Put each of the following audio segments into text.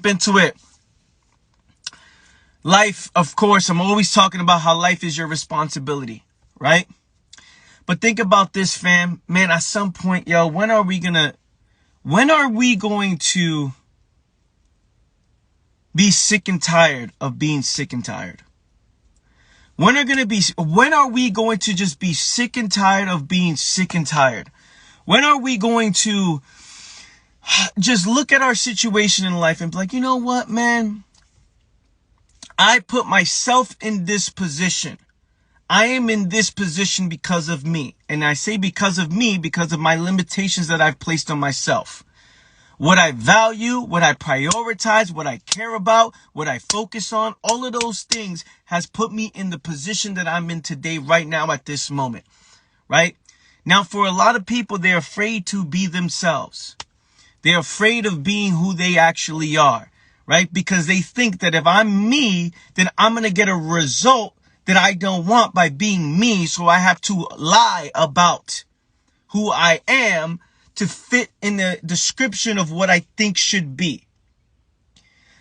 into it. Life, of course, I'm always talking about how life is your responsibility, right? But think about this, fam. Man, at some point, yo, when are we going to be sick and tired of being sick and tired? When are we going to just be sick and tired of being sick and tired? When are we going to just look at our situation in life and be like, you know what, man? I put myself in this position. I am in this position because of me. And I say because of me, because of my limitations that I've placed on myself. What I value, what I prioritize, what I care about, what I focus on, all of those things has put me in the position that I'm in today, right now, at this moment, right? Now, for a lot of people, they're afraid to be themselves. They're afraid of being who they actually are, right? Because they think that if I'm me, then I'm going to get a result that I don't want by being me. So I have to lie about who I am to fit in the description of what I think should be.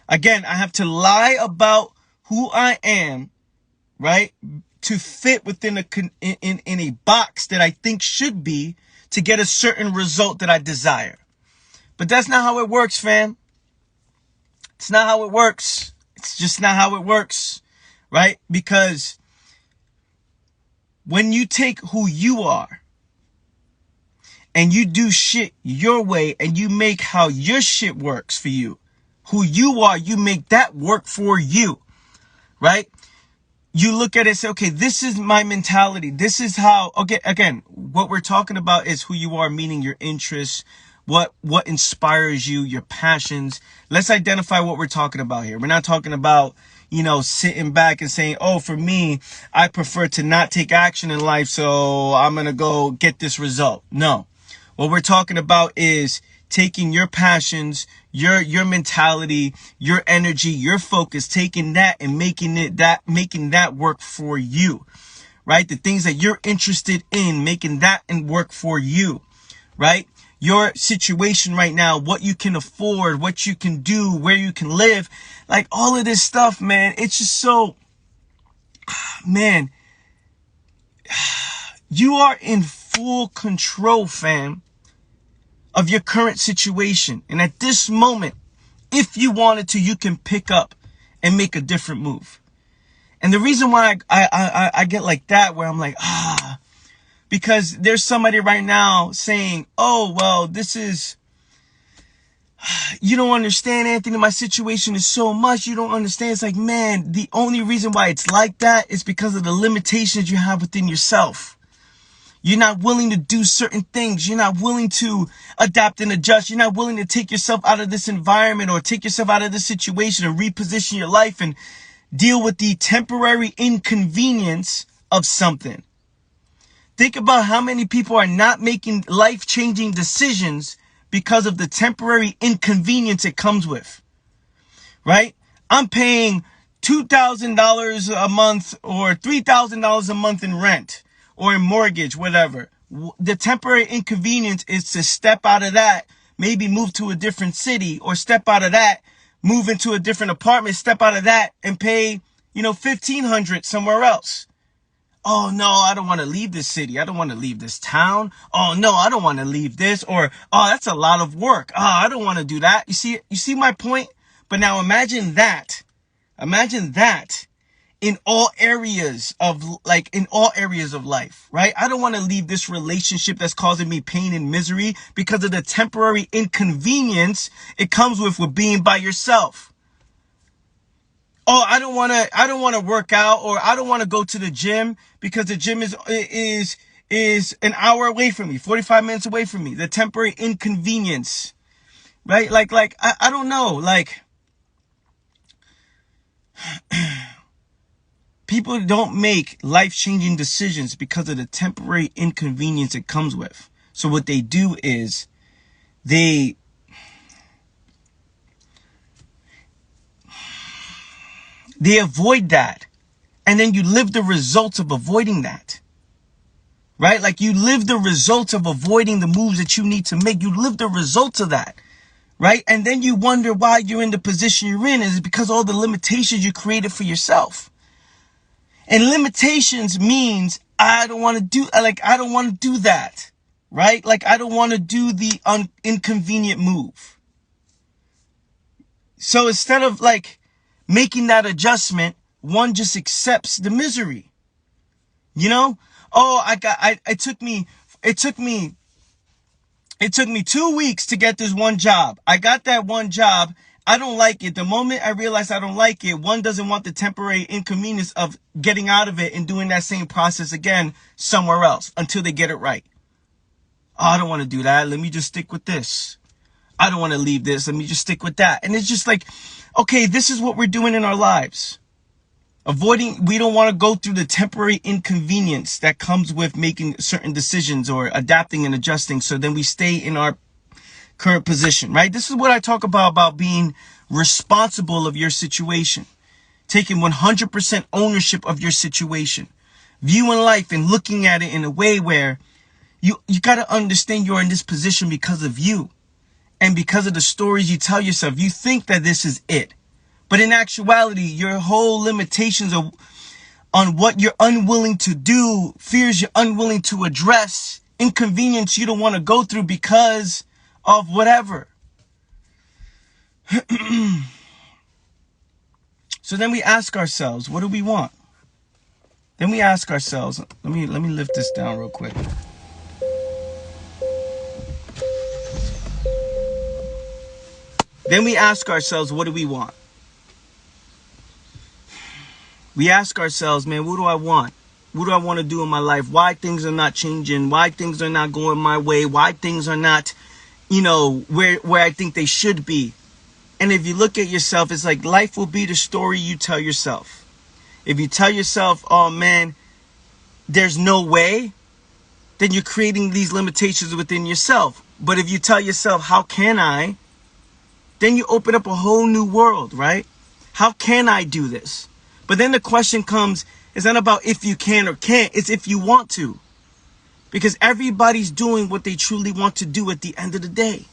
Again, I have to lie about who I am, right? To fit within in a box that I think should be to get a certain result that I desire. But that's not how it works, fam. It's not how it works. It's just not how it works, right? Because when you take who you are and you do shit your way and you make how your shit works for you, who you are, you make that work for you, right? You look at it and say, okay, this is my mentality. This is how, okay, again, what we're talking about is who you are, meaning your interests, what inspires you, your passions. Let's identify what we're talking about here. We're not talking about, sitting back and saying, oh, for me, I prefer to not take action in life, so I'm going to go get this result. No. What we're talking about is taking your passions, your mentality, your energy, your focus, taking that and making that work for you, right? The things that you're interested in, making that and work for you, right? Your situation right now, what you can afford, what you can do, where you can live, like all of this stuff, man. It's just so, man, you are in full control, fam, of your current situation. And at this moment, if you wanted to, you can pick up and make a different move. And the reason why I get like that, where I'm like, because there's somebody right now saying, oh, well, you don't understand, Anthony, my situation is so much, you don't understand. It's like, man, the only reason why it's like that is because of the limitations you have within yourself. You're not willing to do certain things. You're not willing to adapt and adjust. You're not willing to take yourself out of this environment or take yourself out of this situation and reposition your life and deal with the temporary inconvenience of something. Think about how many people are not making life-changing decisions because of the temporary inconvenience it comes with, right? I'm paying $2,000 a month or $3,000 a month in rent or in mortgage, whatever. The temporary inconvenience is to step out of that, maybe move to a different city, or step out of that, move into a different apartment, step out of that and pay, $1,500 somewhere else. Oh, no, I don't want to leave this city. I don't want to leave this town. Oh, no, I don't want to leave this. Or, oh, that's a lot of work. Oh, I don't want to do that. You see my point? But now imagine that in all areas of life, right? I don't want to leave this relationship that's causing me pain and misery because of the temporary inconvenience it comes with being by yourself. Oh, I don't want to work out, or I don't want to go to the gym because the gym is an hour away from me, 45 minutes away from me. The temporary inconvenience, right? I don't know, people don't make life-changing decisions because of the temporary inconvenience it comes with. So what they do is they avoid that. And then you live the results of avoiding that. Right? You live the results of avoiding the moves that you need to make. You live the results of that. right? And then you wonder why you're in the position you're in. Is it because all the limitations you created for yourself? And limitations means I don't want to do that, right? Like, I don't want to do the inconvenient move. So instead of like making that adjustment, one just accepts the misery. You know? Oh, it took me 2 weeks to get this one job. I got that one job. I don't like it. The moment I realize I don't like it, one doesn't want the temporary inconvenience of getting out of it and doing that same process again somewhere else until they get it right. Oh, I don't want to do that. Let me just stick with this. I don't want to leave this. Let me just stick with that. And it's just like, okay, this is what we're doing in our lives. We don't want to go through the temporary inconvenience that comes with making certain decisions or adapting and adjusting. So then we stay in our current position, right? This is what I talk about being responsible of your situation, taking 100% ownership of your situation, viewing life and looking at it in a way where you got to understand you're in this position because of you and because of the stories you tell yourself. You think that this is it. But in actuality, your whole limitations on what you're unwilling to do, fears you're unwilling to address, inconvenience you don't want to go through because of whatever. So then we ask ourselves, what do we want? Then we ask ourselves, let me lift this down real quick. Then we ask ourselves, what do we want? We ask ourselves, man, what do I want? What do I want to do in my life? Why things are not changing? Why things are not going my way? Why things are not, where I think they should be? And if you look at yourself, it's like life will be the story you tell yourself. If you tell yourself, oh man, there's no way, then you're creating these limitations within yourself. But if you tell yourself, how can I? Then you open up a whole new world, right? How can I do this? But then the question comes, it's not about if you can or can't, it's if you want to. Because everybody's doing what they truly want to do at the end of the day.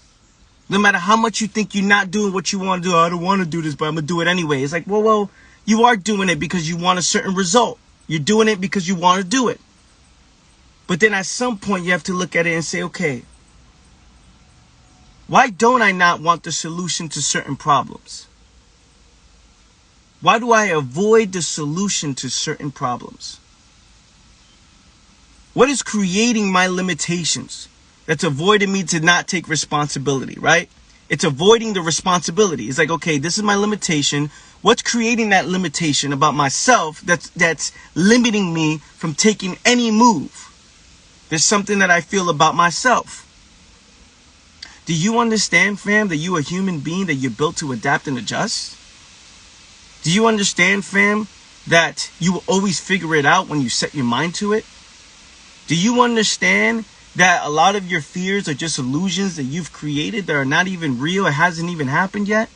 No matter how much you think you're not doing what you want to do, I don't want to do this, but I'm going to do it anyway. It's like, well, you are doing it because you want a certain result. You're doing it because you want to do it. But then at some point you have to look at it and say, okay, why don't I not want the solution to certain problems? Why do I avoid the solution to certain problems? What is creating my limitations that's avoiding me to not take responsibility, right? It's avoiding the responsibility. It's like, okay, this is my limitation. What's creating that limitation about myself that's limiting me from taking any move? There's something that I feel about myself. Do you understand, fam, that you're a human being, that you're built to adapt and adjust? Do you understand, fam, that you will always figure it out when you set your mind to it? Do you understand that a lot of your fears are just illusions that you've created that are not even real? It hasn't even happened yet?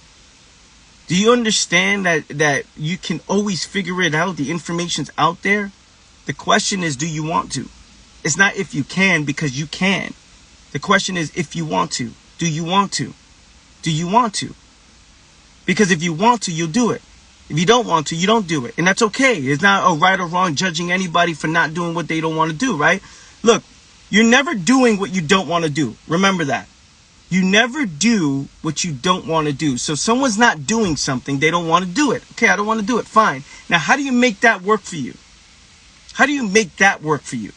Do you understand that you can always figure it out? The information's out there. The question is, do you want to? It's not if you can, because you can. The question is if you want to. Do you want to? Do you want to? Because if you want to, you'll do it. If you don't want to, you don't do it. And that's okay. It's not a right or wrong judging anybody for not doing what they don't want to do, right? Look, you're never doing what you don't want to do. Remember that. You never do what you don't want to do. So if someone's not doing something, they don't want to do it. Okay, I don't want to do it. Fine. Now, how do you make that work for you? How do you make that work for you?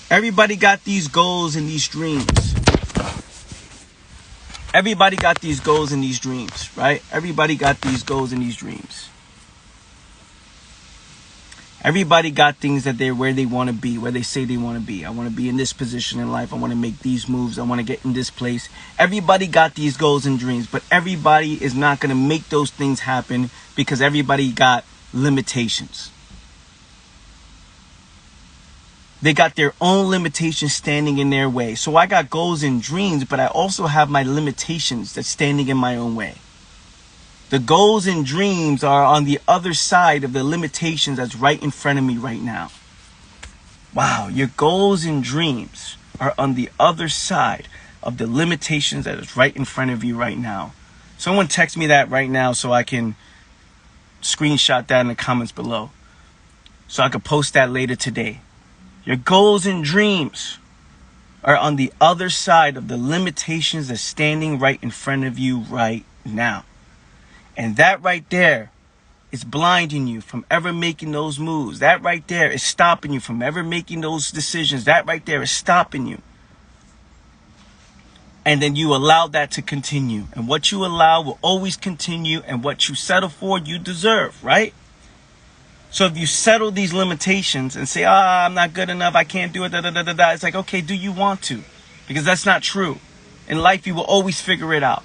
Everybody got these goals and these dreams. Everybody got these goals and these dreams, right? Everybody got these goals and these dreams. Everybody got things that they're where they want to be, where they say they want to be. I want to be in this position in life. I want to make these moves. I want to get in this place. Everybody got these goals and dreams, but everybody is not going to make those things happen because everybody got limitations. They got their own limitations standing in their way. So I got goals and dreams, but I also have my limitations that's standing in my own way. The goals and dreams are on the other side of the limitations that's right in front of me right now. Wow, your goals and dreams are on the other side of the limitations that is right in front of you right now. Someone text me that right now so I can screenshot that in the comments below, so I could post that later today. Your goals and dreams are on the other side of the limitations that's standing right in front of you right now. And that right there is blinding you from ever making those moves. That right there is stopping you from ever making those decisions. That right there is stopping you. And then you allow that to continue. And what you allow will always continue. And what you settle for, you deserve, right? So if you settle these limitations and say, I'm not good enough, I can't do it, it's like, okay, do you want to? Because that's not true. In life, you will always figure it out.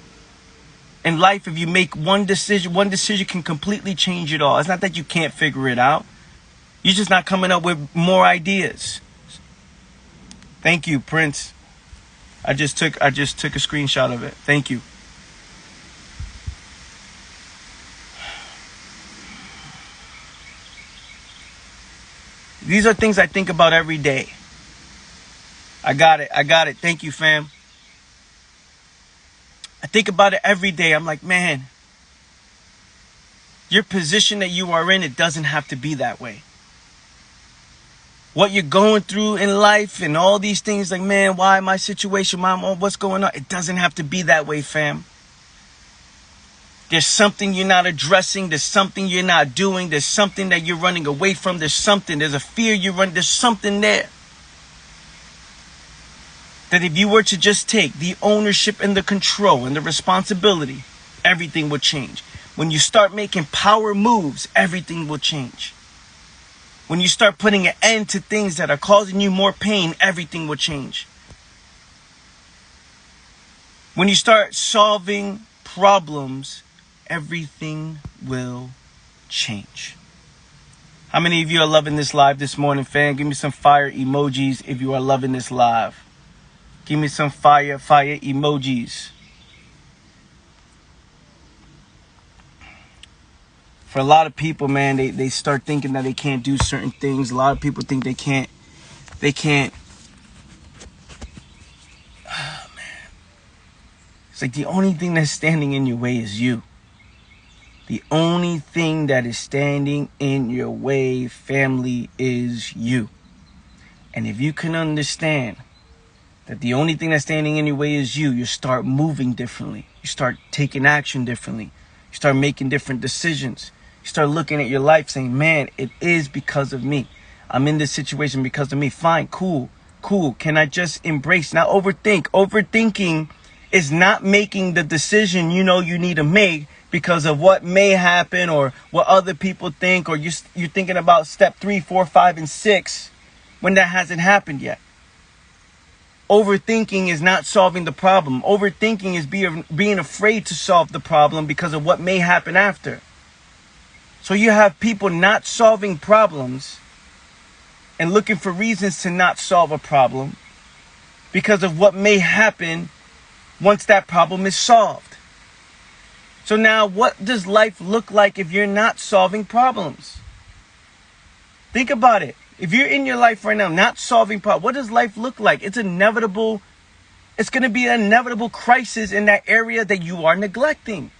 In life, if you make one decision can completely change it all. It's not that you can't figure it out. You're just not coming up with more ideas. Thank you, Prince. I just took a screenshot of it. Thank you. These are things I think about every day. I got it. Thank you, fam. I think about it every day. I'm like, man, your position that you are in, it doesn't have to be that way. What you're going through in life and all these things, like, man, why my situation, what's going on? It doesn't have to be that way, fam. There's something you're not addressing. There's something you're not doing. There's something that you're running away from. There's a fear you run. There's something there. That if you were to just take the ownership and the control and the responsibility, everything will change. When you start making power moves, everything will change. When you start putting an end to things that are causing you more pain, everything will change. When you start solving problems, everything will change. How many of you are loving this live this morning, fam? Give me some fire emojis if you are loving this live. Give me some fire emojis. For a lot of people, man, they start thinking that they can't do certain things. A lot of people think they can't. Oh, man. It's like the only thing that's standing in your way is you. The only thing that is standing in your way, family, is you. And if you can understand that the only thing that's standing in your way is you start moving differently. You start taking action differently. You start making different decisions. You start looking at your life saying, man, it is because of me. I'm in this situation because of me. Fine, cool. Can I just embrace, not overthink? Overthinking is not making the decision you need to make because of what may happen or what other people think, or you're thinking about step 3, 4, 5, and 6 when that hasn't happened yet. Overthinking is not solving the problem. Overthinking is being afraid to solve the problem because of what may happen after. So you have people not solving problems and looking for reasons to not solve a problem because of what may happen once that problem is solved. So now what does life look like if you're not solving problems? Think about it. If you're in your life right now not solving problems, what does life look like? It's inevitable. It's going to be an inevitable crisis in that area that you are neglecting.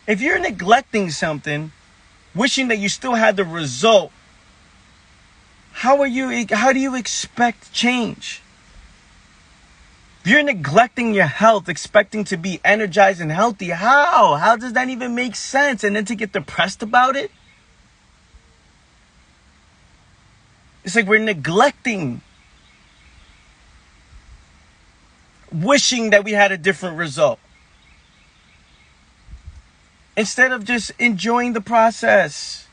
If you're neglecting something, wishing that you still had the result, how do you expect change? If you're neglecting your health, expecting to be energized and healthy, how does that even make sense? And then to get depressed about it? It's like we're neglecting, wishing that we had a different result, instead of just enjoying the process.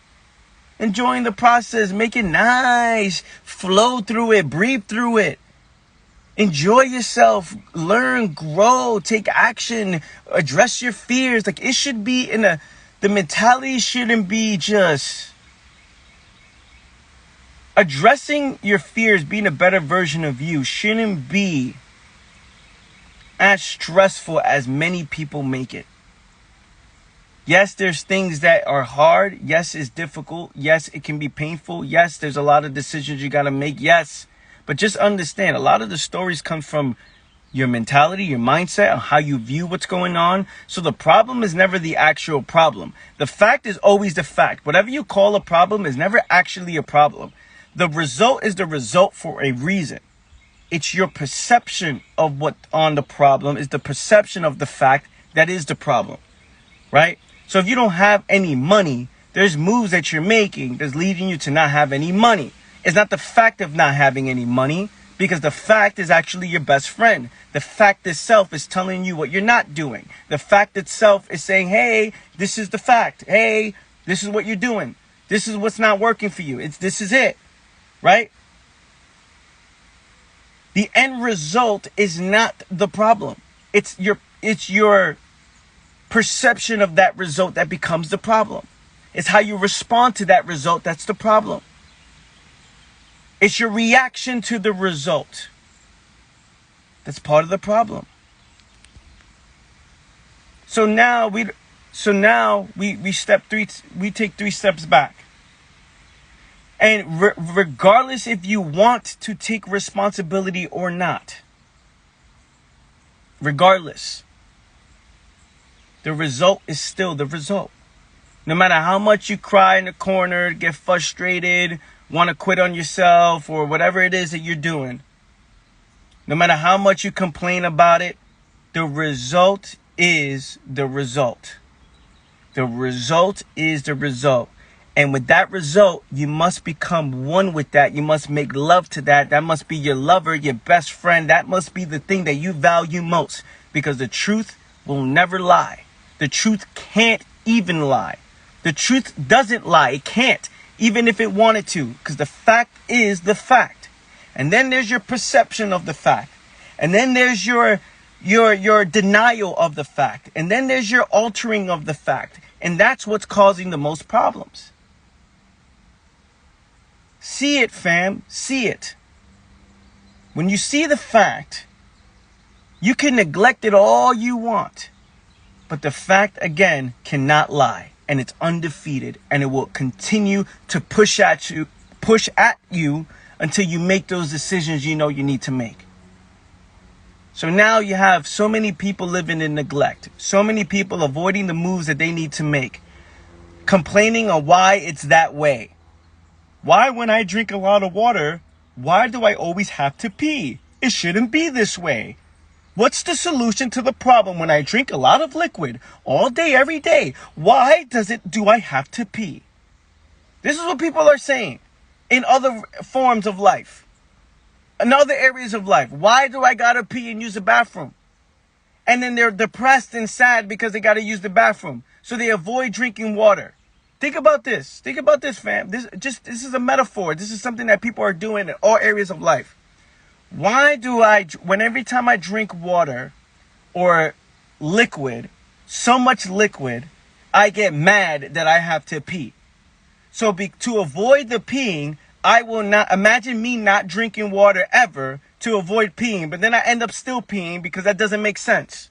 Make it nice, flow through it, breathe through it. Enjoy yourself, learn, grow, take action, address your fears. Like, it should be the mentality shouldn't be just addressing your fears, being a better version of you shouldn't be as stressful as many people make it. Yes, there's things that are hard. Yes, it's difficult. Yes, it can be painful. Yes, there's a lot of decisions you got to make. Yes. But just understand, a lot of the stories come from your mentality, your mindset, on how you view what's going on. So the problem is never the actual problem. The fact is always the fact. Whatever you call a problem is never actually a problem. The result is the result for a reason. It's your perception of what on the problem is the perception of the fact that is the problem, right? So if you don't have any money, there's moves that you're making that's leading you to not have any money. It's not the fact of not having any money, because the fact is actually your best friend. The fact itself is telling you what you're not doing. The fact itself is saying, hey, this is the fact. Hey, this is what you're doing. This is what's not working for you. This is it, right? The end result is not the problem. It's your perception of that result that becomes the problem. It's how you respond to that result that's the problem. It's your reaction to the result that's part of the problem. So now we take 3 steps back. And regardless if you want to take responsibility or not, regardless, the result is still the result. No matter how much you cry in the corner, get frustrated, want to quit on yourself, or whatever it is that you're doing, no matter how much you complain about it, the result is the result. The result is the result. And with that result, you must become one with that. You must make love to that. That must be your lover, your best friend. That must be the thing that you value most. Because the truth will never lie. The truth can't even lie. The truth doesn't lie. It can't, even if it wanted to. Because the fact is the fact. And then there's your perception of the fact. And then there's your denial of the fact. And then there's your altering of the fact. And that's what's causing the most problems. See it, fam. See it. When you see the fact, you can neglect it all you want. But the fact, again, cannot lie. And it's undefeated. And it will continue to push at you until you make those decisions you know you need to make. So now you have so many people living in neglect. So many people avoiding the moves that they need to make. Complaining on why it's that way. Why, when I drink a lot of water, why do I always have to pee? It shouldn't be this way. What's the solution to the problem when I drink a lot of liquid all day, every day? Why do I have to pee? This is what people are saying in other forms of life. In other areas of life. Why do I gotta pee and use the bathroom? And then they're depressed and sad because they gotta use the bathroom. So they avoid drinking water. Think about this. Think about this, fam. This is a metaphor. This is something that people are doing in all areas of life. Why do every time I drink water or liquid, so much liquid, I get mad that I have to pee? So to avoid the peeing, I will not, imagine me not drinking water ever to avoid peeing, but then I end up still peeing because that doesn't make sense.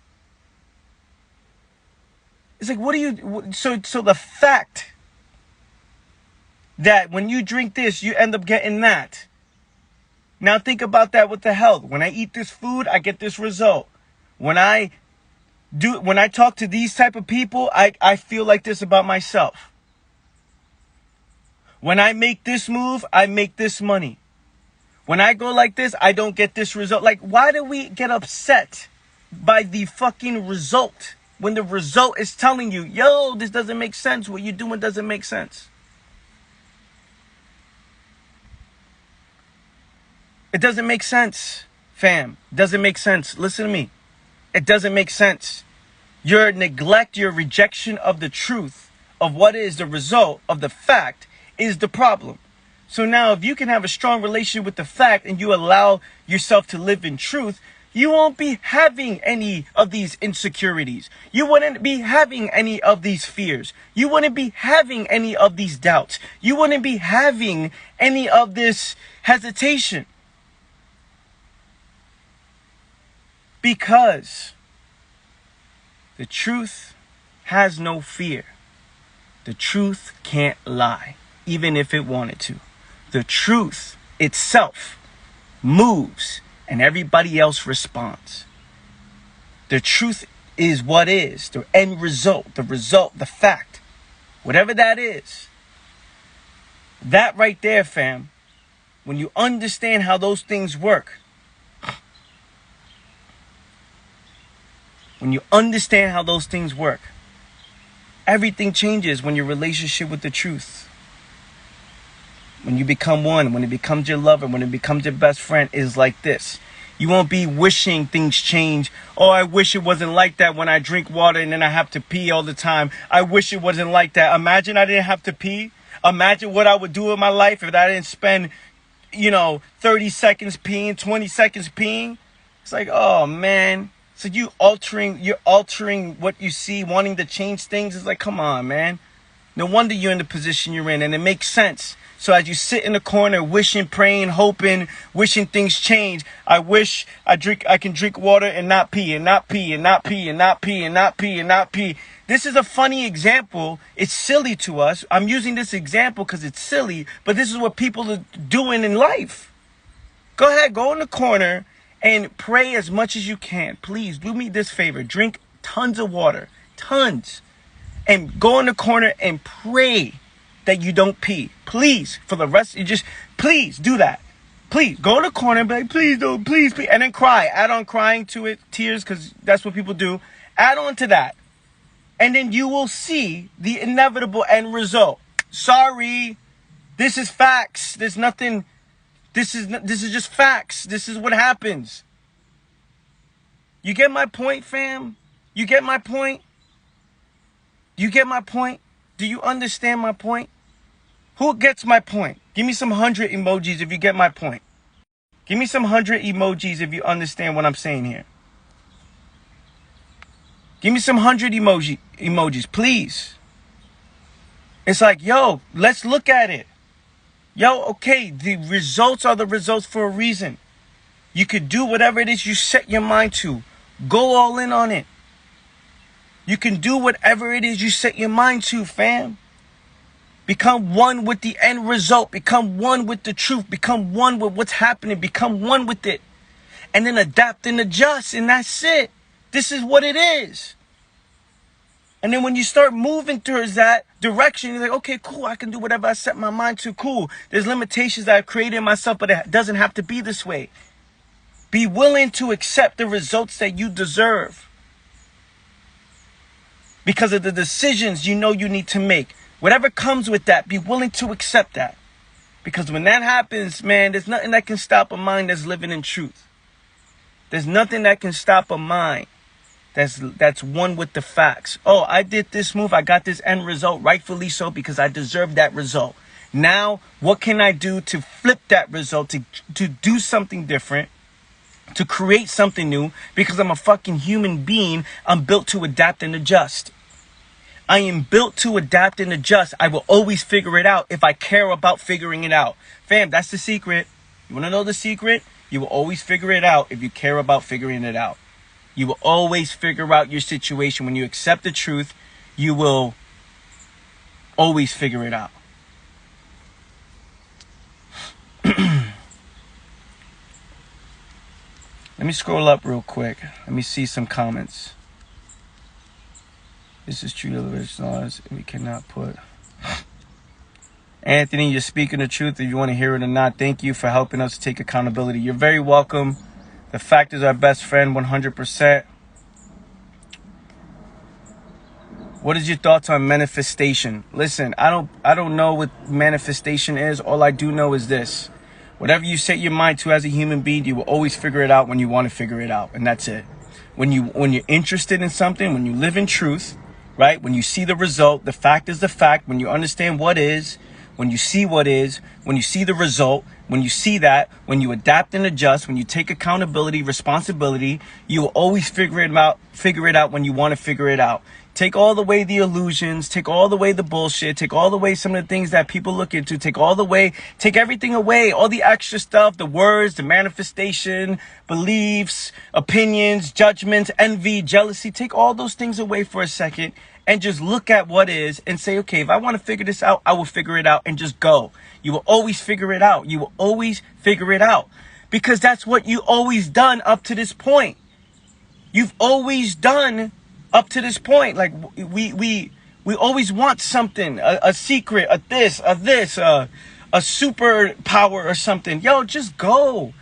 It's like, so the fact that when you drink this, you end up getting that. Now think about that with the health. When I eat this food, I get this result. When I talk to these type of people, I feel like this about myself. When I make this move, I make this money. When I go like this, I don't get this result. Like, why do we get upset by the fucking result when the result is telling you, yo, this doesn't make sense. What you're doing doesn't make sense. It doesn't make sense, fam. It doesn't make sense. Listen to me. It doesn't make sense. Your neglect, your rejection of the truth of what is the result of the fact is the problem. So now if you can have a strong relation with the fact and you allow yourself to live in truth, you won't be having any of these insecurities. You wouldn't be having any of these fears. You wouldn't be having any of these doubts. You wouldn't be having any of this hesitation. Because the truth has no fear. The truth can't lie, even if it wanted to. The truth itself moves and everybody else responds. The truth is what is, the end result, the fact, whatever that is. That right there, fam, when you understand how those things work, everything changes when your relationship with the truth. When you become one, when it becomes your lover, when it becomes your best friend, is like this. You won't be wishing things change. Oh, I wish it wasn't like that when I drink water and then I have to pee all the time. I wish it wasn't like that. Imagine I didn't have to pee. Imagine what I would do in my life if I didn't spend, 30 seconds peeing, 20 seconds peeing. It's like, oh, man. So you're altering what you see, wanting to change things. It's like, come on, man. No wonder you're in the position you're in, and it makes sense. So as you sit in the corner, wishing, praying, hoping, wishing things change, I wish I can drink water and not pee, and not pee, and not pee, and not pee, and not pee, and not pee. This is a funny example. It's silly to us. I'm using this example because it's silly, but this is what people are doing in life. Go ahead, go in the corner and pray as much as you can. Please do me this favor. Drink tons of water. Tons. And go in the corner and pray that you don't pee. Please. For the rest, please do that. Please. Go in the corner and be like, please don't, please. And then cry. Add on crying to it. Tears, because that's what people do. Add on to that. And then you will see the inevitable end result. Sorry. This is facts. There's nothing... This is just facts. This is what happens. You get my point, fam? You get my point? You get my point? Do you understand my point? Who gets my point? Give me some 100 emojis if you get my point. Give me some 100 emojis if you understand what I'm saying here. Give me some 100 emojis, please. It's like, yo, let's look at it. Yo, okay, the results are the results for a reason. You could do whatever it is you set your mind to. Go all in on it. You can do whatever it is you set your mind to, fam. Become one with the end result. Become one with the truth. Become one with what's happening. Become one with it. And then adapt and adjust, and that's it. This is what it is. And then when you start moving towards that direction, you're like, okay, cool, I can do whatever I set my mind to. Cool. There's limitations that I've created in myself, but it doesn't have to be this way. Be willing to accept the results that you deserve because of the decisions you know you need to make. Whatever comes with that, be willing to accept that. Because when that happens, man, there's nothing that can stop a mind that's living in truth. There's nothing that can stop a mind that's one with the facts. Oh, I did this move. I got this end result, rightfully so, because I deserve that result. Now, what can I do to flip that result, to do something different, to create something new? Because I'm a fucking human being. I'm built to adapt and adjust. I am built to adapt and adjust. I will always figure it out if I care about figuring it out. Fam, that's the secret. You want to know the secret? You will always figure it out if you care about figuring it out. You will always figure out your situation. When you accept the truth, you will always figure it out. Let me scroll up real quick. Let me see some comments. This is true to the rich laws. We cannot put... Anthony, you're speaking the truth. If you want to hear it or not, thank you for helping us take accountability. You're very welcome. The fact is our best friend, 100%. What is your thoughts on manifestation? Listen, I don't know what manifestation is. All I do know is this. Whatever you set your mind to as a human being, you will always figure it out when you want to figure it out. And that's it. When you're interested in something, when you live in truth, right? When you see the result, the fact is the fact. When you understand what is, when you see what is, when you see the result, when you see that, when you adapt and adjust, when you take accountability, responsibility, you will always figure it out when you want to figure it out. Take all the way the illusions, take all the way the bullshit, take all the way some of the things that people look into, take everything away, all the extra stuff, the words, the manifestation, beliefs, opinions, judgments, envy, jealousy. Take all those things away for a second and just look at what is and say, okay, if I want to figure this out, I will figure it out, and just go. You will always figure it out. You will always figure it out, because that's what you always done up to this point. You've always done up to this point. Like we always want something, a secret, a super power or something. Yo, just go,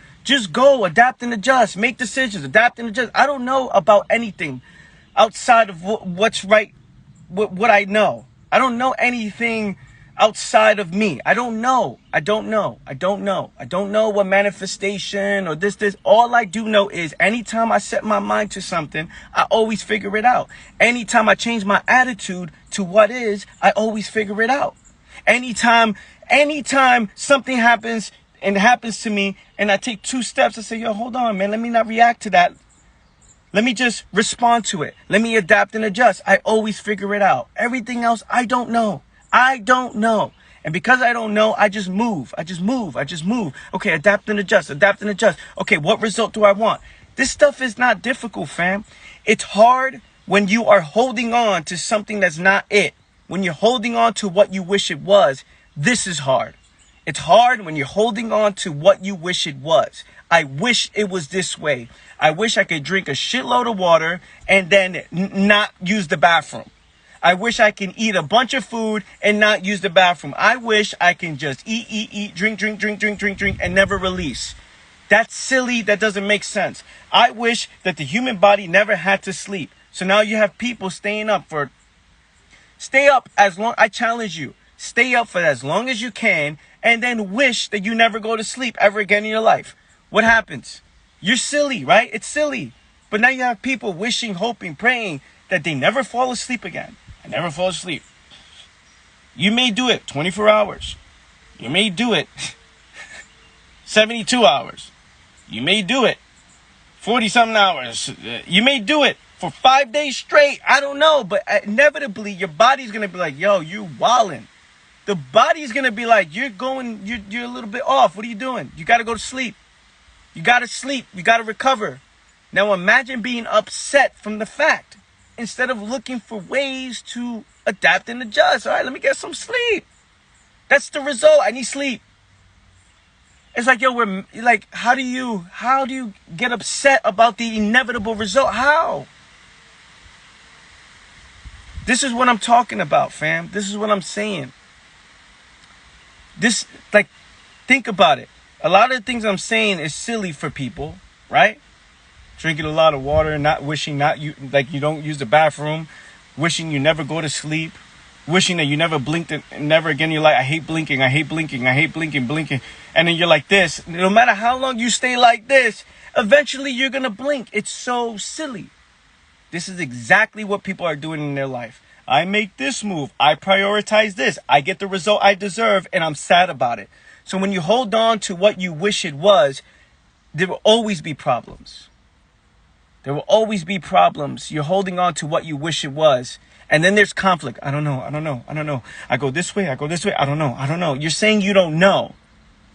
adapt and adjust, make decisions, adapt and adjust. I don't know about anything outside of what's right, what I know. I don't know anything outside of me. I don't know what manifestation or this. All I do know is anytime I set my mind to something, I always figure it out. Anytime I change my attitude to what is, I always figure it out. Anytime something happens to me and I take 2 steps, I say, yo, hold on, man, let me not react to that. Let me just respond to it. Let me adapt and adjust. I always figure it out. Everything else, I don't know. And because I don't know, I just move. Okay, adapt and adjust. Okay, what result do I want? This stuff is not difficult, fam. It's hard when you are holding on to something that's not it. When you're holding on to what you wish it was, this is hard. It's hard when you're holding on to what you wish it was. I wish it was this way. I wish I could drink a shitload of water and then not use the bathroom. I wish I can eat a bunch of food and not use the bathroom. I wish I can just eat, drink, and never release. That's silly. That doesn't make sense. I wish that the human body never had to sleep. So now you have people stay up as long. I challenge you. Stay up for as long as you can and then wish that you never go to sleep ever again in your life. What happens? You're silly, right? It's silly. But now you have people wishing, hoping, praying that they never fall asleep again. I never fall asleep. You may do it 24 hours. You may do it 72 hours. You may do it 40-something hours. You may do it for 5 days straight. I don't know. But inevitably, your body's going to be like, yo, you wildin'. The body's going to be like, you're a little bit off. What are you doing? You got to go to sleep. You got to sleep. You got to recover. Now imagine being upset from the fact, instead of looking for ways to adapt and adjust. All right, let me get some sleep. That's the result. I need sleep. It's like, yo, how do you get upset about the inevitable result? How? This is what I'm talking about, fam. This is what I'm saying. Think about it. A lot of the things I'm saying is silly for people, right? Drinking a lot of water, not wishing you don't use the bathroom, wishing you never go to sleep, wishing that you never blinked and never again. You're like, I hate blinking. And then you're like this. No matter how long you stay like this, eventually you're going to blink. It's so silly. This is exactly what people are doing in their life. I make this move. I prioritize this. I get the result I deserve, and I'm sad about it. So when you hold on to what you wish it was, there will always be problems. There will always be problems. You're holding on to what you wish it was. And then there's conflict. I don't know. I go this way. I don't know. You're saying you don't know,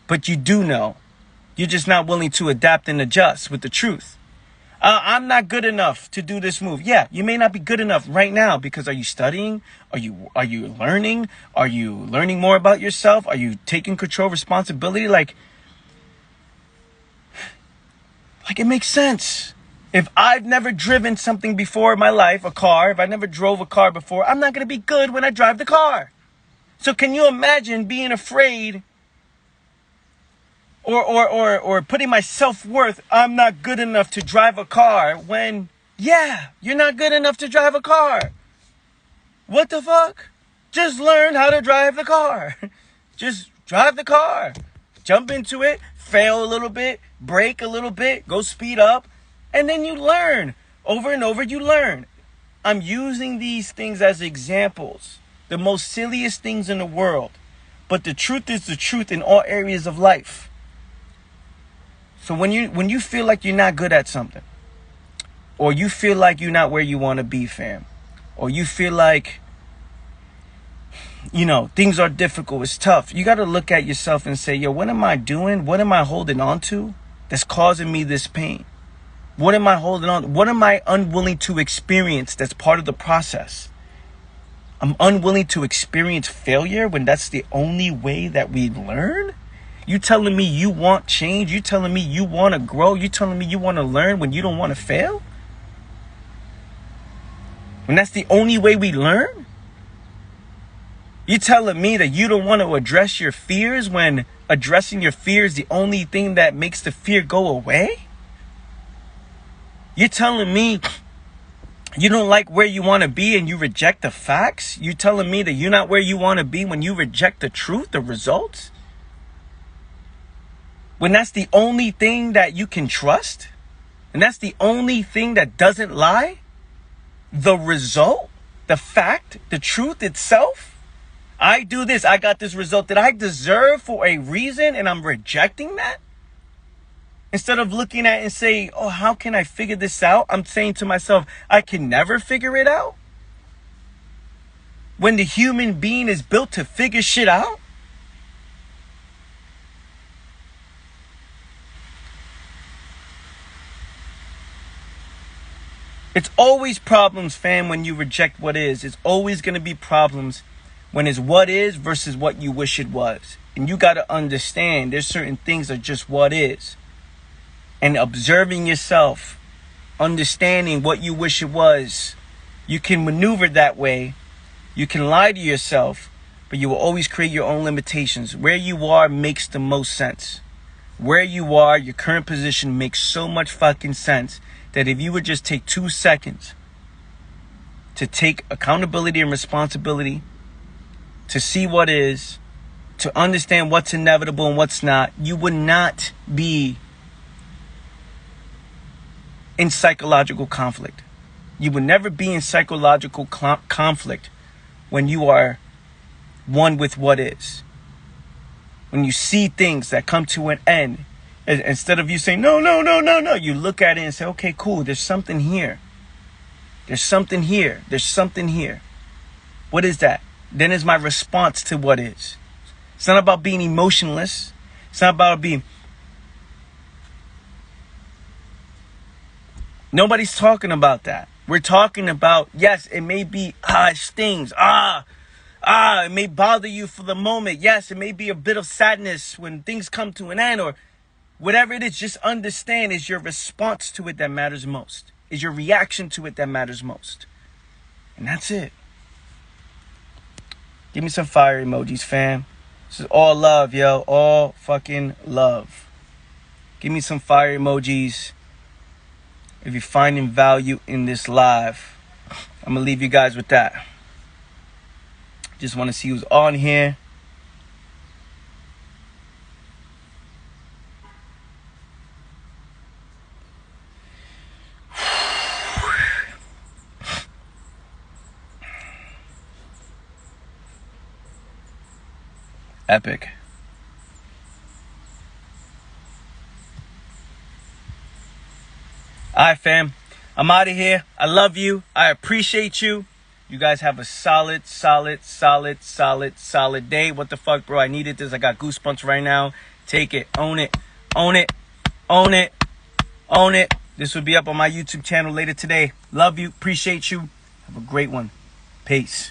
but you do know. You're just not willing to adapt and adjust with the truth. I'm not good enough to do this move. Yeah, you may not be good enough right now, because are you studying? Are you learning? Are you learning more about yourself? Are you taking control, responsibility? Like it makes sense. If I've never driven something before in my life, a car, if I never drove a car before, I'm not going to be good when I drive the car. So can you imagine being afraid or putting my self-worth, I'm not good enough to drive a car, when, yeah, you're not good enough to drive a car. What the fuck? Just learn how to drive the car. Just drive the car. Jump into it, fail a little bit, brake a little bit, go speed up, and then you learn. Over and over, you learn. I'm using these things as examples. The most silliest things in the world. But the truth is the truth in all areas of life. So when you feel like you're not good at something, or you feel like you're not where you want to be, fam, or you feel like, you know, things are difficult, it's tough, you got to look at yourself and say, yo, what am I doing? What am I holding on to that's causing me this pain? What am I holding on? What am I unwilling to experience that's part of the process? I'm unwilling to experience failure when that's the only way that we learn? You telling me you want change? You telling me you want to grow? You telling me you want to learn when you don't want to fail? When that's the only way we learn? You telling me that you don't want to address your fears when addressing your fears is the only thing that makes the fear go away? You're telling me you don't like where you want to be and you reject the facts? You telling me that you're not where you want to be when you reject the truth, the results? When that's the only thing that you can trust? And that's the only thing that doesn't lie? The result? The fact? The truth itself? I do this, I got this result that I deserve for a reason, and I'm rejecting that? Instead of looking at it and saying, oh, how can I figure this out? I'm saying to myself, I can never figure it out. When the human being is built to figure shit out? It's always problems, fam, when you reject what is. It's always going to be problems when it's what is versus what you wish it was. And you got to understand there's certain things that are just what is. And observing yourself, understanding what you wish it was, you can maneuver that way. You can lie to yourself, but you will always create your own limitations. Where you are makes the most sense. Where you are, your current position makes so much fucking sense that if you would just take 2 seconds to take accountability and responsibility, to see what is, to understand what's inevitable and what's not, you would not be in psychological conflict. You would never be in psychological conflict when you are one with what is. When you see things that come to an end, instead of you saying, no, you look at it and say, okay, cool, there's something here. There's something here. There's something here. What is that? Then is my response to what is. It's not about being emotionless. It's not about being... Nobody's talking about that. We're talking about, yes, it may be, it stings. It may bother you for the moment. Yes, it may be a bit of sadness when things come to an end or whatever it is. Just understand is your response to it that matters most. Is your reaction to it that matters most. And that's it. Give me some fire emojis, fam. This is all love, yo. All fucking love. Give me some fire emojis. If you're finding value in this live, I'm going to leave you guys with that. Just want to see who's on here. Epic. Alright, fam. I'm out of here. I love you. I appreciate you. You guys have a solid day. What the fuck, bro? I needed this. I got goosebumps right now. Take it. Own it. Own it. Own it. Own it. This will be up on my YouTube channel later today. Love you. Appreciate you. Have a great one. Peace.